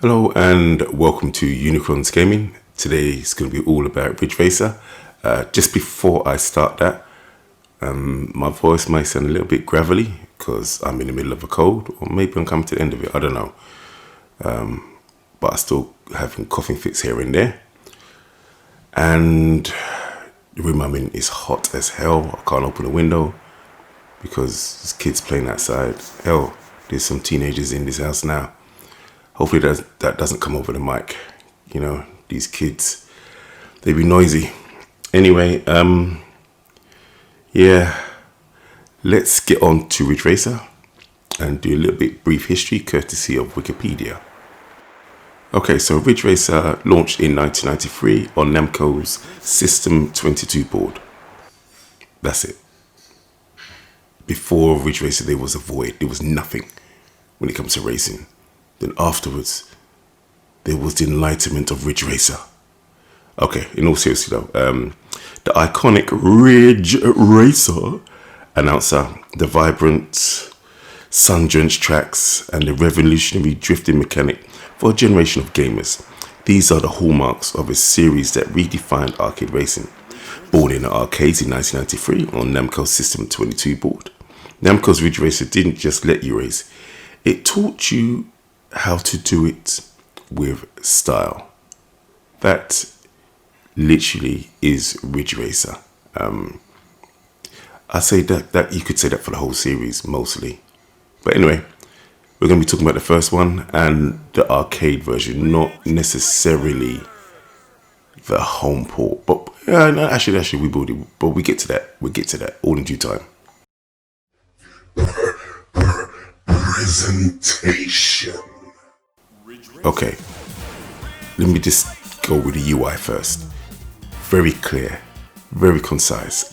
Hello and welcome to Unikron's Gaming. Today is going to be all about Ridge Racer. Just before I start that, my voice might sound a little bit gravelly because I'm in the middle of a cold, or maybe I'm coming to the end of it, I don't know. But I'm still having coughing fits here and there. And the room I'm in is hot as hell. I can't open the window because there's kids playing outside. Hell, there's some teenagers in this house now. Hopefully that doesn't come over the mic. You know, these kids, they be noisy. Anyway, yeah, let's get on to Ridge Racer and do a little bit brief history courtesy of Wikipedia. Okay, so Ridge Racer launched in 1993 on Namco's System 22 board. That's it. Before Ridge Racer, there was a void. There was nothing when it comes to racing. Then afterwards, there was the enlightenment of Ridge Racer. Okay, in all seriousness though, the iconic Ridge Racer announcer, the vibrant sun-drenched tracks, and the revolutionary drifting mechanic for a generation of gamers. These are the hallmarks of a series that redefined arcade racing. Born in the arcades in 1993 on Namco's System 22 board, Namco's Ridge Racer didn't just let you race, it taught you how to do it with style. That literally is Ridge Racer. I say that you could say that for the whole series mostly. But anyway, we're going to be talking about the first one and the arcade version, not necessarily the home port. But no, actually, we will. But we get to that. We'll get to that all in due time. Presentation. Okay, let me just go with the UI first. Very clear, very concise.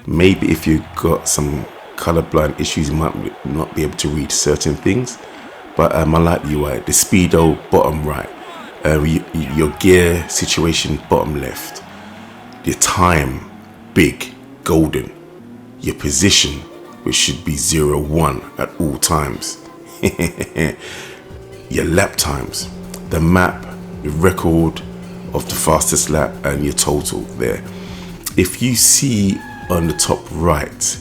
Maybe if you got some colorblind issues, you might not be able to read certain things. But I like the UI. The speedo bottom right, your gear situation bottom left, your time big golden, your position which should be 0-1 at all times. Your lap times, the map, the record of the fastest lap, and your total there. If you see on the top right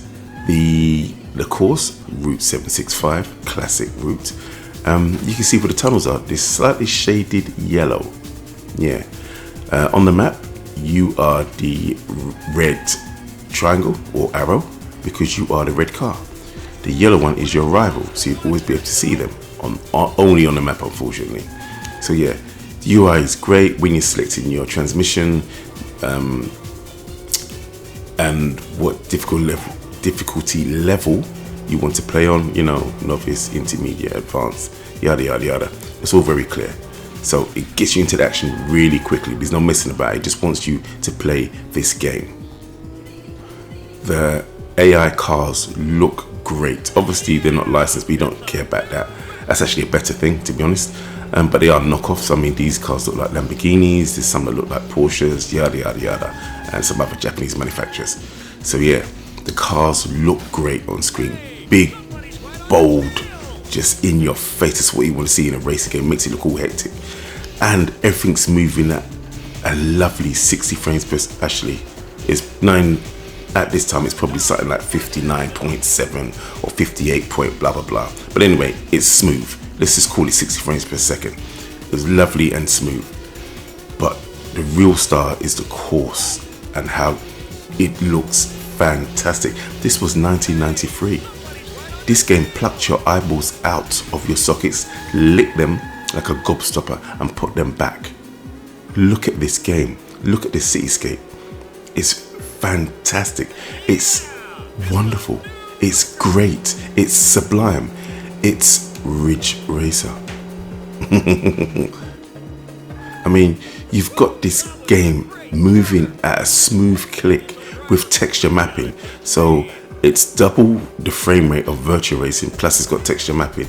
the course, Route 765, classic route, you can see where the tunnels are. They're slightly shaded yellow. Yeah. On the map, you are the red triangle or arrow because you are the red car. The yellow one is your rival, so you'll always be able to see them only on the map, unfortunately. So yeah, the UI is great when you're selecting your transmission and what difficulty level you want to play on. You know, novice, intermediate, advanced, yada yada yada. It's all very clear. So it gets you into the action really quickly. There's no messing about it. It just wants you to play this game. The AI cars look great. Obviously, they're not licensed, but you don't care about that. That's actually a better thing, to be honest. But they are knockoffs. I mean, these cars look like Lamborghinis. There's some that look like Porsches, yada yada yada, and some other Japanese manufacturers. So yeah, the cars look great on screen. Big, bold, just in your face. That's what you want to see in a racing game. Makes it look all hectic, and everything's moving at a lovely 60 frames per. Actually, it's 9. At this time, it's probably something like 59.7 or 58 point blah blah blah. But anyway, it's smooth. Let's just call it 60 frames per second. It's lovely and smooth. But the real star is the course and how it looks fantastic. This was 1993. This game plucked your eyeballs out of your sockets, licked them like a gobstopper, and put them back. Look at this game. Look at this cityscape. It's fantastic. It's wonderful. It's great. It's sublime. It's Ridge Racer. I mean, you've got this game moving at a smooth click with texture mapping. So it's double the frame rate of virtual racing, plus it's got texture mapping,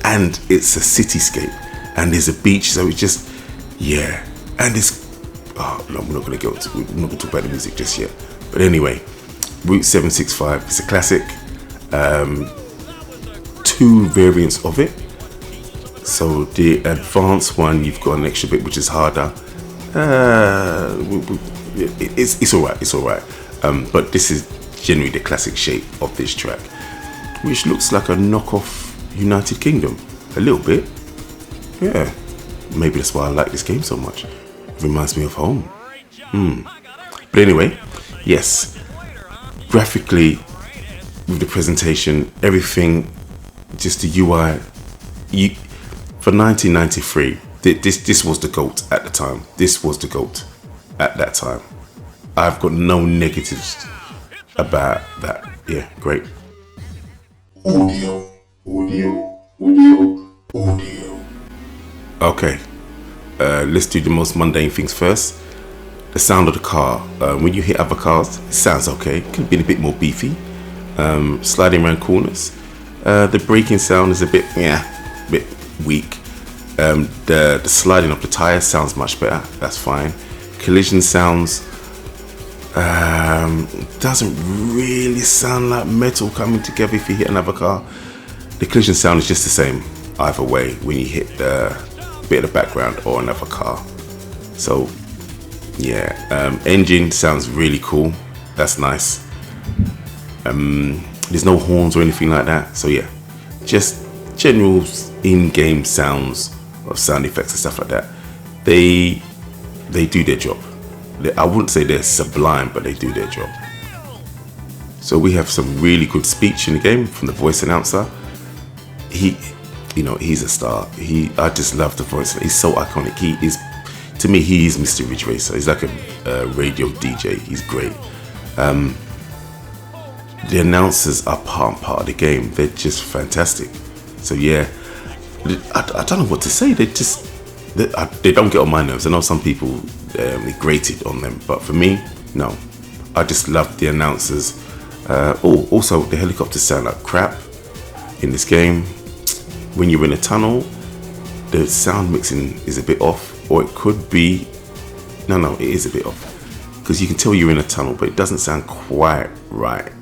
and it's a cityscape, and there's a beach. So it's just, yeah, and it's. Oh no, we're not going to talk about the music just yet. But anyway, Route 765, it's a classic. 2 variants of it. So the advanced one, you've got an extra bit which is harder. It's alright, it's alright. But this is generally the classic shape of this track, which looks like a knockoff United Kingdom. A little bit. Yeah. Maybe that's why I like this game so much. It reminds me of home. But anyway, yes. Graphically, with the presentation, everything, just the UI, for 1993, this was the GOAT at the time. This was the GOAT at that time. I've got no negatives about that. Yeah, great. Audio. Okay, let's do the most mundane things first. The sound of the car. When you hit other cars, it sounds okay. Could have been a bit more beefy. Sliding around corners. The braking sound is a bit weak. The sliding of the tires sounds much better. That's fine. Collision sounds doesn't really sound like metal coming together if you hit another car. The collision sound is just the same either way when you hit the bit of the background or another car. So yeah, engine sounds really cool. That's nice. There's no horns or anything like that. So yeah, just general in-game sounds of sound effects and stuff like that. They do their job. I wouldn't say they're sublime, but they do their job. So we have some really good speech in the game from the voice announcer. He's a star. I just love the voice. He's so iconic. To me, he is Mr. Ridge Racer. He's like a radio DJ. He's great. The announcers are part of the game. They're just fantastic. So yeah, I don't know what to say. They don't get on my nerves. I know some people grated on them, but for me, no. I just love the announcers. Also the helicopters sound like crap in this game. When you're in a tunnel, the sound mixing is a bit off, or it could be. No, it is a bit off because you can tell you're in a tunnel, but it doesn't sound quite right.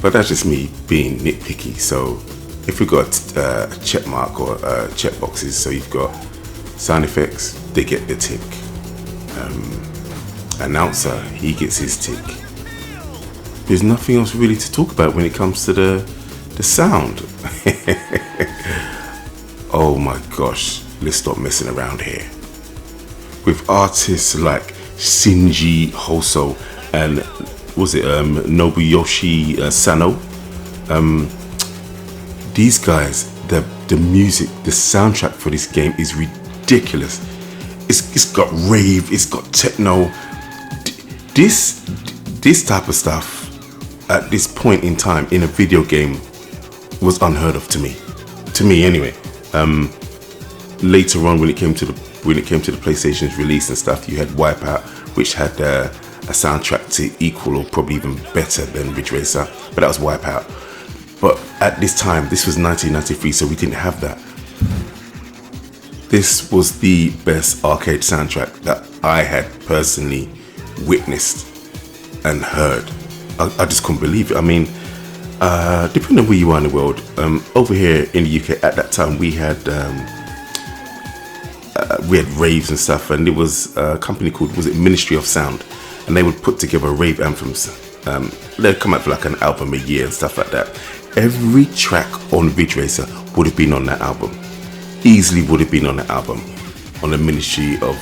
But that's just me being nitpicky. So if we've got a check mark or check boxes, so you've got sound effects, they get the tick. Announcer, he gets his tick. There's nothing else really to talk about when it comes to the sound. Oh my gosh, let's stop messing around here. With artists like Shinji Hoso and Nobuyoshi Sano, these guys, the music, the soundtrack for this game is ridiculous. It's got rave, it's got techno. This type of stuff at this point in time in a video game was unheard of to me anyway. Later on, when it came to the PlayStation's release and stuff, you had Wipeout, which had a soundtrack to equal or probably even better than Ridge Racer, but that was Wipeout. But at this time, this was 1993, so we didn't have that. This was the best arcade soundtrack that I had personally witnessed and heard. I just couldn't believe it. I mean, depending on where you are in the world, over here in the UK at that time we had raves and stuff, and there was a company called Ministry of Sound, and they would put together rave anthems. They'd come out for like an album a year and stuff like that. Every track on Ridge Racer would have been on that album. Easily would have been on that album, on the Ministry of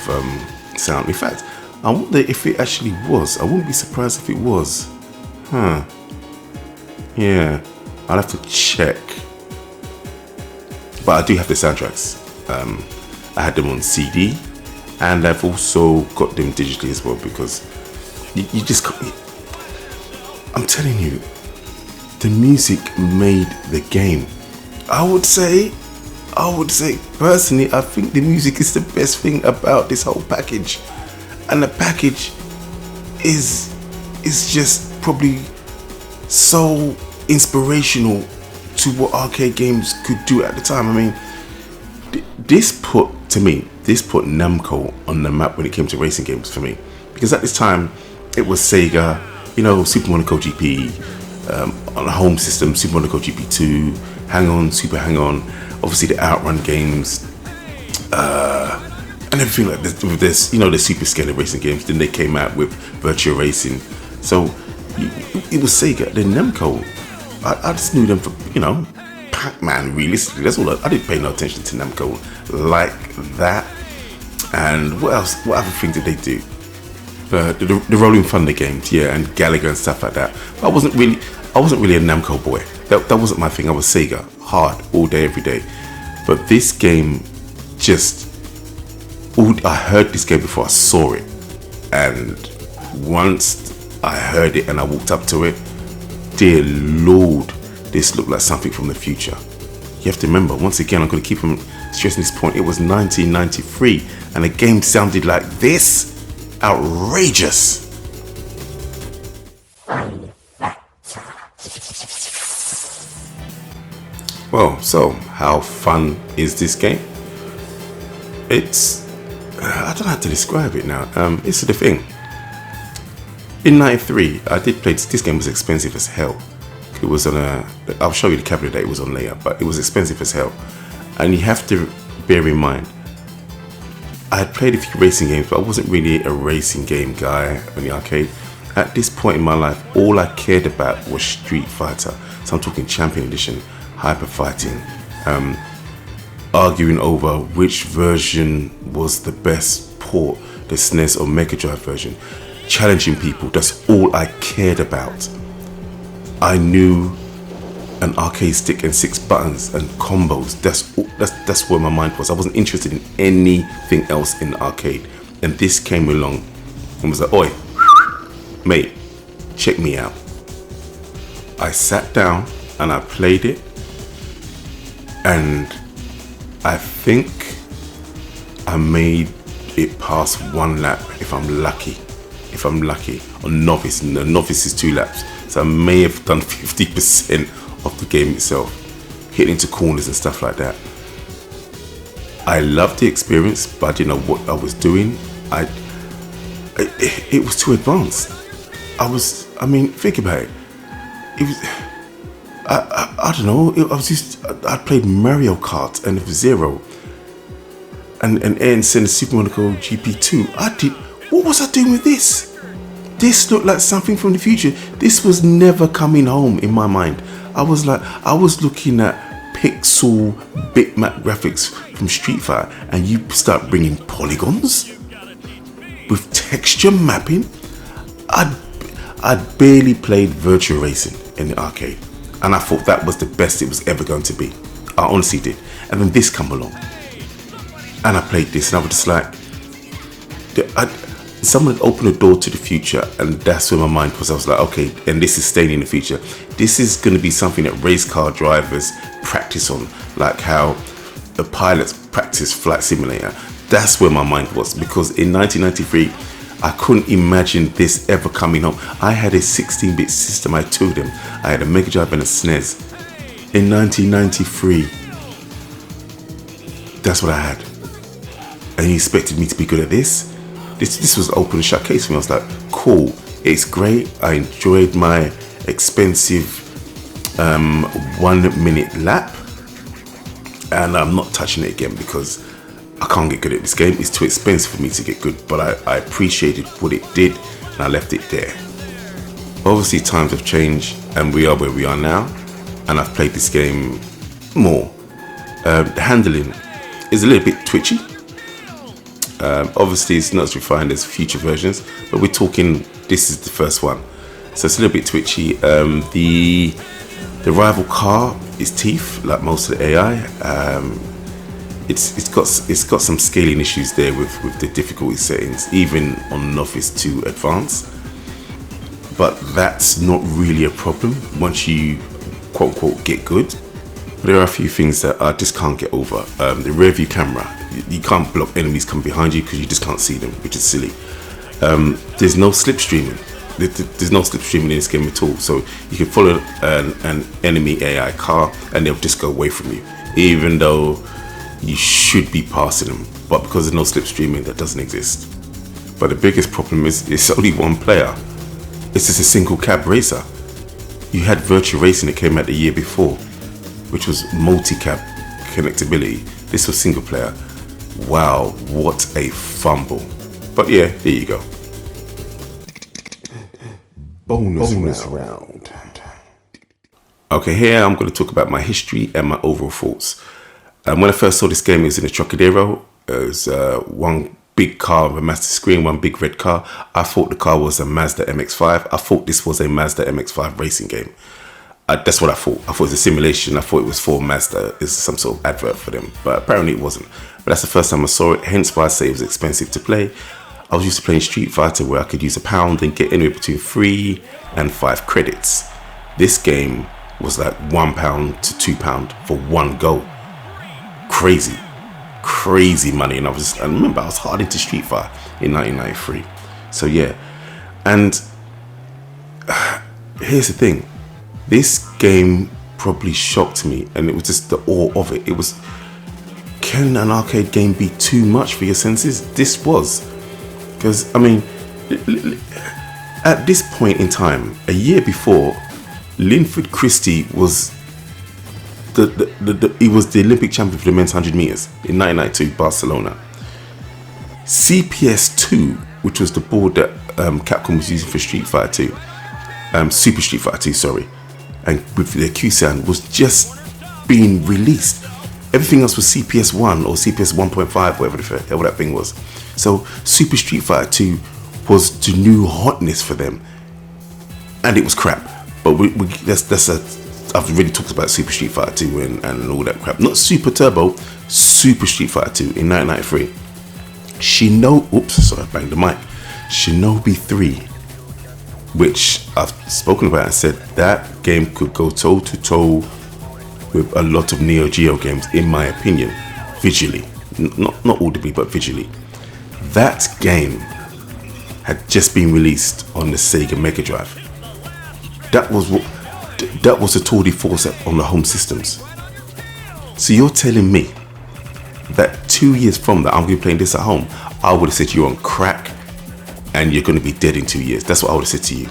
Sound. In fact, I wonder if it actually was. I wouldn't be surprised if it was. Yeah, I'll have to check. But I do have the soundtracks. I had them on CD, and I've also got them digitally as well, because you just can't. I'm telling you, the music made the game. I would say personally, I think the music is the best thing about this whole package, and the package is just probably so inspirational to what arcade games could do at the time. I mean, this put Namco on the map when it came to racing games for me, because at this time it was Sega, Super Monaco GP, on a home system, Super Monaco GP2, Hang On, Super Hang On, obviously the Outrun games, and everything like this. There's, you know, the super scalar racing games. Then they came out with Virtua Racing. So it was Sega. Then Namco, I just knew them for, you know, Pac-Man. Realistically, that's all. I didn't pay no attention to Namco like that. And what else? What other things did they do? The Rolling Thunder games, yeah, and Gallagher and stuff like that. I wasn't really a Namco boy. That wasn't my thing. I was Sega, hard, all day, every day. But this game, I heard this game before I saw it, and once I heard it and I walked up to it, dear Lord, this looked like something from the future. You have to remember, once again, I'm going to keep on stressing this point. It was 1993, and the game sounded like this. Outrageous. Well, so how fun is this game? It's, I don't know how to describe it now. It's the thing. In '93, I did play this game. Was expensive as hell. It was on I'll show you the cabinet that it was on later, but it was expensive as hell. And you have to bear in mind, I had played a few racing games, but I wasn't really a racing game guy in the arcade. At this point in my life, all I cared about was Street Fighter. So I'm talking Champion Edition, Hyper Fighting, arguing over which version was the best port, the SNES or Mega Drive version. Challenging people, that's all I cared about. I knew an arcade stick and 6 buttons and combos. That's where my mind was. I wasn't interested in anything else in the arcade. And this came along and was like, oi, mate, check me out. I sat down and I played it, and I think I made it past 1 lap if I'm lucky. On novice, and the novice is 2 laps. So I may have done 50% of the game itself, hitting into corners and stuff like that. I loved the experience, but I didn't know what I was doing. It was too advanced. I mean, think about it. It was, I don't know. I played Mario Kart and F-Zero and Super Monaco GP2. What was I doing with this? This looked like something from the future. This was never coming home in my mind. I was looking at pixel bitmap graphics from Street Fighter, and you start bringing polygons with texture mapping. I'd barely played Virtua Racing in the arcade, and I thought that was the best it was ever going to be. I honestly did. And then this come along, and I played this, and I was just like, someone opened a door to the future, and that's where my mind was. I was like, okay, and this is staying in the future. This is going to be something that race car drivers practice on, like how the pilots practice Flight Simulator. That's where my mind was, because in 1993, I couldn't imagine this ever coming home. I had a 16-bit system, I told them. I had a Mega Drive and a SNES. In 1993, that's what I had. And he expected me to be good at this? This was open and shut case for me. I was like, cool, it's great. I enjoyed my expensive 1 minute lap, and I'm not touching it again because I can't get good at this game. It's too expensive for me to get good, but I appreciated what it did, and I left it there. Obviously times have changed, and we are where we are now, and I've played this game more. The handling is a little bit twitchy. Obviously it's not as refined as future versions, but we're talking, this is the first one, so it's a little bit twitchy. The rival car is teeth, like most of the AI. It's got some scaling issues there with the difficulty settings, even on novice to advanced, but that's not really a problem once you quote unquote get good. There are a few things that I just can't get over. The rear view camera, you can't block enemies coming behind you because you just can't see them, which is silly. There's no slipstreaming. There's no slipstreaming in this game at all. So you can follow an enemy AI car and they'll just go away from you, even though you should be passing them. But because there's no slipstreaming, that doesn't exist. But the biggest problem is it's only one player. It's just a single cab racer. You had Virtua Racing that came out the year before. which was multi-cab connectability. This was single player. Wow, what a fumble. But yeah, there you go. Bonus round. Okay, here I'm going to talk about my history and my overall thoughts. When I first saw this game, it was in a Trocadero. It was one big car with a massive screen, one big red car. I thought the car was a Mazda MX-5. I thought this was a Mazda MX-5 racing game. That's what I thought. I thought it was a simulation. I thought it was for Mazda. It's some sort of advert for them. But apparently it wasn't. But that's the first time I saw it. Hence why I say it was expensive to play. I was used to playing Street Fighter where I could use £1 and get anywhere between 3 and 5 credits. This game was like £1 to £2 for one go. Crazy money. And I remember I was hard into Street Fighter in 1993. So yeah. And here's the thing. This game probably shocked me, and it was just the awe of it. It was, can an arcade game be too much for your senses? This was. Because, I mean, at this point in time, a year before, Linford Christie was he was the Olympic champion for the men's 100 meters in 1992, Barcelona. CPS 2, which was the board that Capcom was using for Street Fighter 2, Super Street Fighter 2, sorry, and with the Q-Sound, was just being released. Everything else was CPS 1 or CPS 1.5, whatever the hell that thing was. So Super Street Fighter 2 was the new hotness for them, and it was crap. But I've already talked about Super Street Fighter 2 and all that crap. Not Super Turbo, Super Street Fighter 2 in 1993. I banged the mic. Shinobi 3, which I've spoken about and said that game could go toe to toe with a lot of Neo Geo games, in my opinion, visually, not audibly, but visually. That game had just been released on the Sega Mega Drive. That was a tour de force on the home systems. So you're telling me that 2 years from that, I'm going to be playing this at home, I would have said you're on crack and you're going to be dead in 2 years. That's what I would have said to you.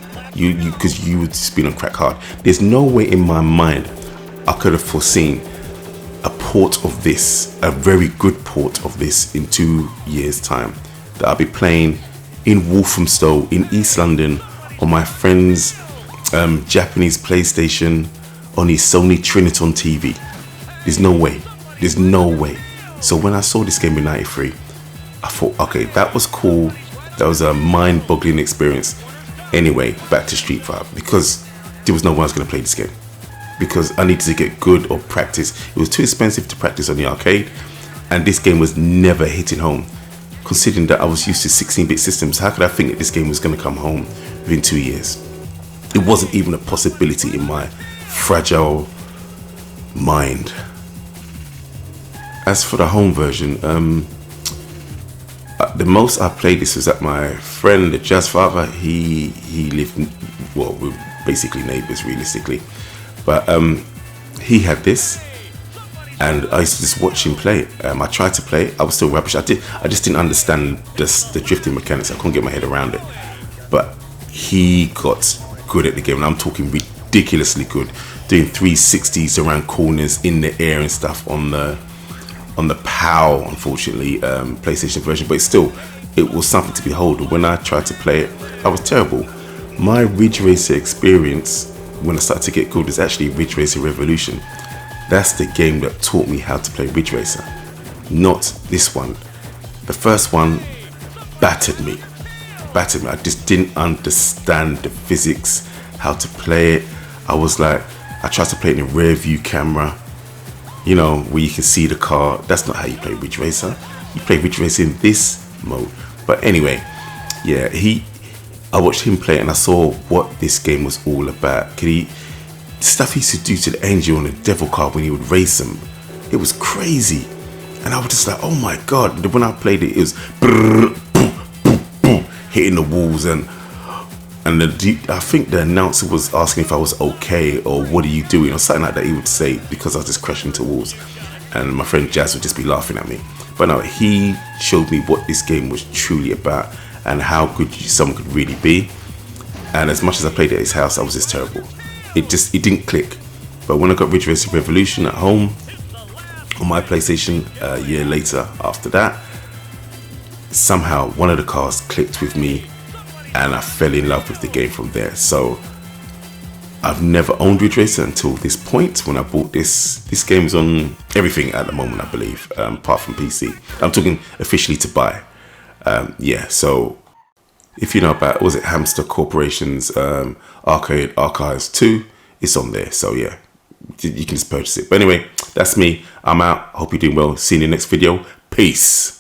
Because you would just been on crack hard. There's no way in my mind I could have foreseen a port of this, a very good port of this in 2 years' time, that I'll be playing in Walthamstow in East London on my friend's Japanese PlayStation on his Sony Triniton TV. There's no way. So when I saw this game in 93, I thought, okay, that was cool. That was a mind-boggling experience. Anyway, back to Street Fighter, because there was no one else going to play this game. Because I needed to get good or practice. It was too expensive to practice on the arcade, and this game was never hitting home. Considering that I was used to 16-bit systems, how could I think that this game was going to come home within 2 years? It wasn't even a possibility in my fragile mind. As for the home version, the most I played this was at my friend, the Jazz Father. He lived, well, we're basically neighbours realistically, but he had this, and I used to just watch him play it. I tried to play it. I was still rubbish. I just didn't understand the drifting mechanics. I couldn't get my head around it. But he got good at the game, and I'm talking ridiculously good, doing 360s around corners in the air and stuff on the PAL, unfortunately, PlayStation version. But it was something to behold. When I tried to play it, I was terrible. My Ridge Racer experience, when I started to get good, is actually Ridge Racer Revolution. That's the game that taught me how to play Ridge Racer, not this one. The first one battered me. I just didn't understand the physics, how to play it. I tried to play it in a rear view camera, you know, where you can see the car. That's not how you play Ridge Racer. You play Ridge Racer in this mode. But anyway, yeah, I watched him play it and I saw what this game was all about. Stuff he used to do to the angel and the devil car when he would race them, it was crazy. And I was just like, oh my god. When I played it, it was brrr, boom, boom, boom, hitting the walls, and I think the announcer was asking if I was okay or what are you doing or something like that, he would say, because I was just crashing into walls, and my friend Jazz would just be laughing at me. But no, he showed me what this game was truly about and how good someone could really be. And as much as I played at his house, I was just terrible. It didn't click. But when I got Ridge Racer Revolution at home on my PlayStation a year later after that, somehow one of the cars clicked with me and I fell in love with the game from there. So I've never owned Ridge Racer until this point when I bought this. This game's on everything at the moment, I believe, apart from PC. I'm talking officially to buy. Yeah, so if you know about, was it Hamster Corporation's Arcade Archives 2, it's on there. So yeah, you can just purchase it. But anyway, that's me. I'm out. Hope you're doing well. See you in the next video. Peace.